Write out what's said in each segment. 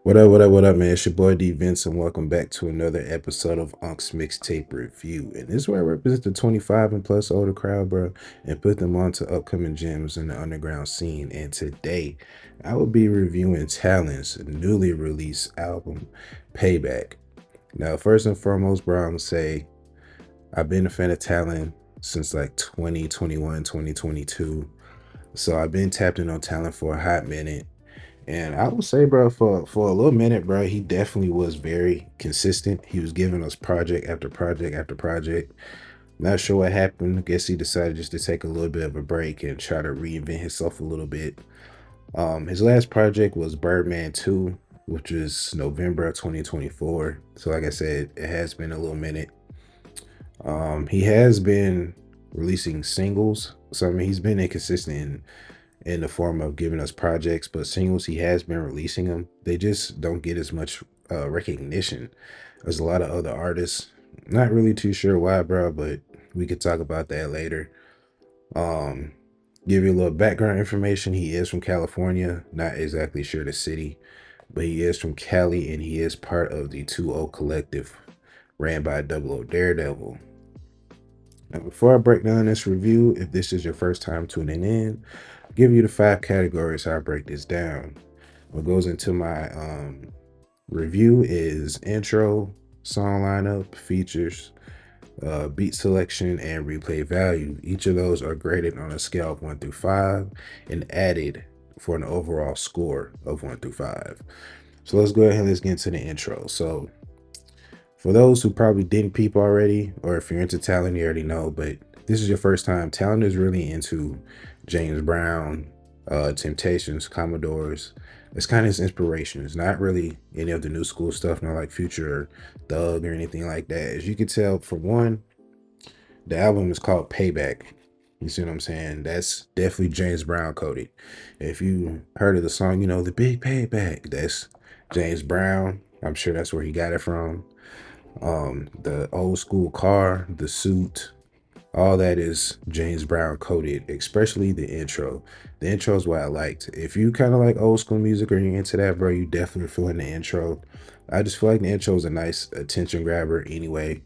What up, man? It's your boy D Vince, and welcome back to another episode of UNC'S Mixtape Review. And this is where I represent the 25 and plus older crowd, bro, and put them on to upcoming gems in the underground scene. And today, I will be reviewing Talin's newly released album, Payback. Now, first and foremost, bro, I'm gonna say I've been a fan of Talin since like 2021, 2022. So I've been tapped in on Talin for a hot minute. And I would say, bro, for a little minute, bro, he definitely was very consistent. He was giving us project after project after project. Not sure what happened. I guess he decided just to take a little bit of a break and try to reinvent himself a little bit. His last project was Birdman 2, which is November of 2024. So like I said, it has been a little minute. He has been releasing singles. So I mean he's been inconsistent in the form of giving us projects, but singles he has been releasing them. They just don't get as much recognition as a lot of other artists. Not really too sure why, bro, but we could talk about that later. Um, give you a little background information. He is from California, not exactly sure the city, but he is from Cali and he is part of the 2O collective ran by Double O Daredevil. Now, before I break down this review, if this is your first time tuning in, I'll give you the 5 categories how I break this down. What goes into my review is intro, song lineup, features, beat selection, and replay value. Each of those are graded on a scale of 1 through 5 and added for an overall score of 1 through 5. So let's go ahead and let's get into the intro. So for those who probably didn't peep already, or if you're into Talin, you already know, but this is your first time, Talin is really into James Brown, Temptations, Commodores. It's kind of his inspiration. It's not really any of the new school stuff, not like Future or Thug or anything like that. As you can tell, for one, the album is called Payback. You see what I'm saying? That's definitely James Brown coded. If you heard of the song, you know, The Big Payback, that's James Brown. I'm sure that's where he got it from. The old school car, the suit, all that is James Brown coded, especially the intro. The intro is what I liked. If you kind of like old school music or you're into that, bro, you definitely feeling the intro. I just feel like the intro is a nice attention grabber anyway.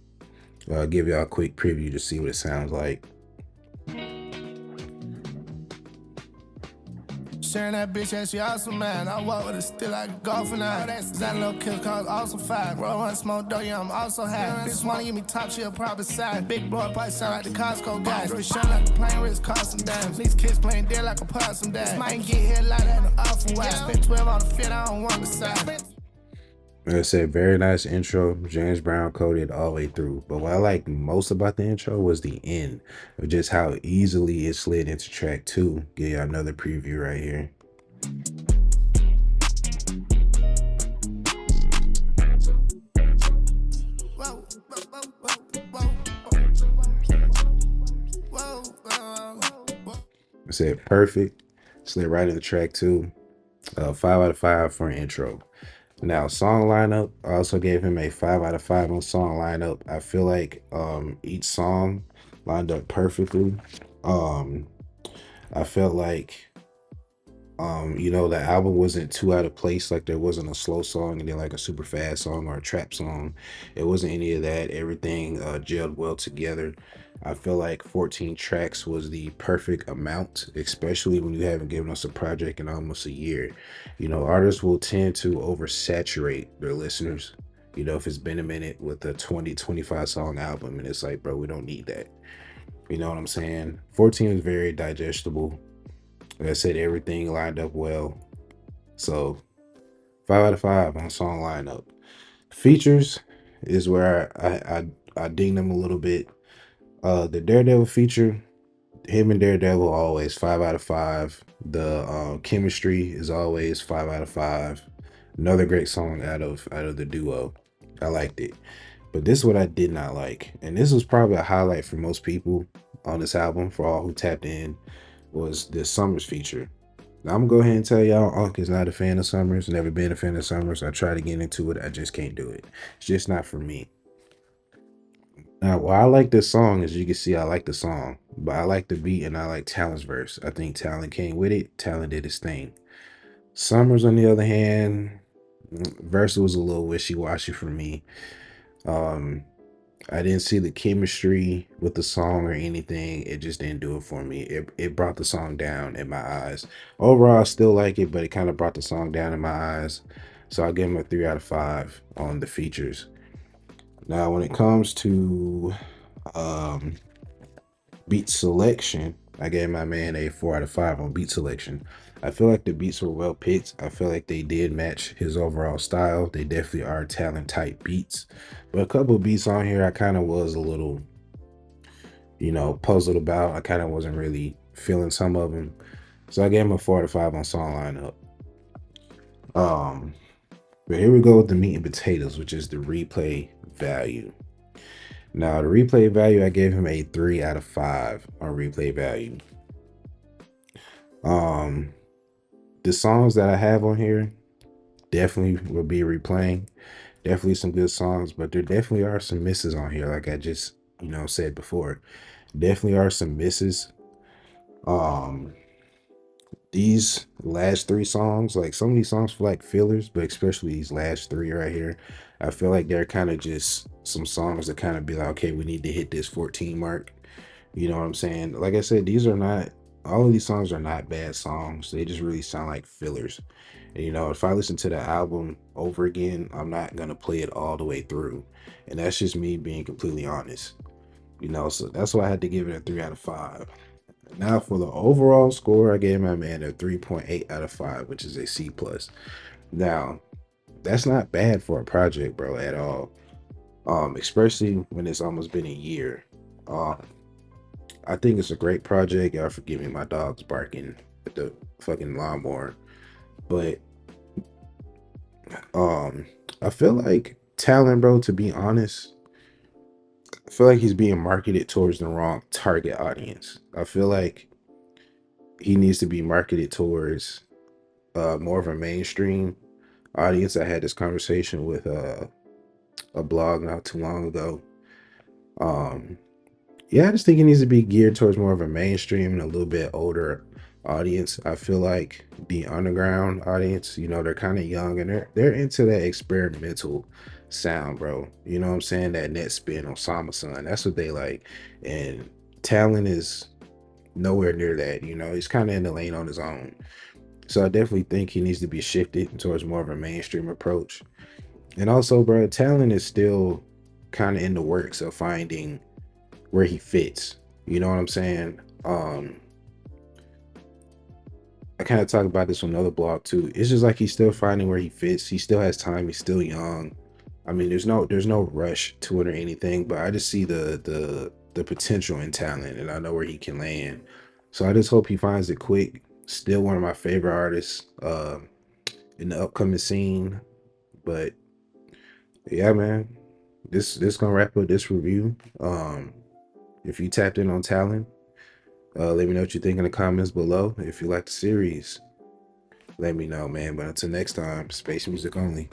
I'll give y'all a quick preview to see what it sounds like. Sharing that bitch and she awesome, man. I walk with her still like golfing out. That little kill cause also fire. Roll one smoke dough, yeah, I'm also high. Bitch wanna give me top, she'll probably side. Big boy probably sound like the Costco guys. Really shine like the plane wrist, cost some dimes. These kids playing dead like a possum dad. This might get here like that, no awful wide. Spent 12 on the fit, I don't want the side. Like I said, very nice intro. James Brown coded all the way through. But what I liked most about the intro was the end of just how easily it slid into track 2. Give you another preview right here. I said perfect. Slid right into track 2. 5 out of 5 for an intro. Now, song lineup, I also gave him a 5 out of 5 on song lineup. I feel like each song lined up perfectly. I felt like you know, the album wasn't too out of place. Like there wasn't a slow song and then like a super fast song or a trap song. It wasn't any of that. Everything gelled well together. I feel like 14 tracks was the perfect amount, especially when you haven't given us a project in almost a year. You know, artists will tend to oversaturate their listeners. You know, if it's been a minute with a 25 song album and it's like, bro, we don't need that. You know what I'm saying? 14 is very digestible. Like I said, everything lined up well. So 5 out of 5 on song lineup. Features is where I ding them a little bit. The Daredevil feature, him and Daredevil always 5 out of 5. The chemistry is always 5 out of 5. Another great song out of the duo. I liked it. But this is what I did not like. And this was probably a highlight for most people on this album, for all who tapped in, was the Summers feature. Now I'm gonna go ahead and tell y'all, Unc is not a fan of Summers, never been a fan of Summers. I try to get into it, I just can't do it. It's just not for me. Now, why I like this song, as you can see, I like the song, but I like the beat and I like Talin's verse. I think Talin came with it. Talin did his thing. Summers, on the other hand, Verse was a little wishy-washy for me. Um, I didn't see the chemistry with the song or anything. It just didn't do it for me. It brought the song down in my eyes. Overall, I still like it, but it kind of brought the song down in my eyes. So I give him a 3 out of 5 on the features. Now, when it comes to um, beat selection, I gave my man a 4 out of 5 on beat selection. I feel like the beats were well picked. I feel like they did match his overall style. They definitely are Talent type beats. But a couple of beats on here, I kind of was a little, puzzled about. I kind of wasn't really feeling some of them. So I gave him a 4 out of 5 on song lineup. Um, but here we go with the meat and potatoes, which is the replay value. Now, the replay value, I gave him a 3 out of 5 on replay value. The songs that I have on here definitely will be replaying. Definitely some good songs, but there definitely are some misses on here, like I just, said before. Definitely are some misses. Um, these last 3 songs, like some of these songs feel like fillers, but especially these last 3 right here, I feel like they're kind of just some songs that kind of be like, okay, we need to hit this 14 mark. You know what I'm saying? Like I said, these are not all of these songs are not bad songs. They just really sound like fillers. And, if I listen to the album over again, I'm not gonna play it all the way through. And that's just me being completely honest. So that's why I had to give it a 3 out of 5. Now for the overall score, I gave my man a 3.8 out of 5, which is a C plus. Now, that's not bad for a project, bro, at all. Especially when it's almost been a year. I think it's a great project. Y'all forgive me, my dog's barking at the fucking lawnmower. But I feel like Talon, bro, to be honest, I feel like he's being marketed towards the wrong target audience. I feel like he needs to be marketed towards more of a mainstream audience. I had this conversation with a blog not too long ago. Um, yeah, I just think it needs to be geared towards more of a mainstream and a little bit older audience. I feel like the underground audience, they're kind of young and they're into that experimental sound, bro. You know what I'm saying? That net spin on Sama Sun. That's what they like. And Talent is nowhere near that. He's kind of in the lane on his own. So I definitely think he needs to be shifted towards more of a mainstream approach. And also, bro, Talent is still kind of in the works of finding where he fits. You know what I'm saying? I kind of talk about this on another blog too. It's just like he's still finding where he fits. He still has time. He's still young. I mean, there's no rush to it or anything, but I just see the potential in Talent, and I know where he can land. So I just hope he finds it quick. Still one of my favorite artists in the upcoming scene. But yeah, man, this gonna wrap up this review. If you tapped in on Talent, let me know what you think in the comments below. If you like the series, let me know, man. But until next time, space music only.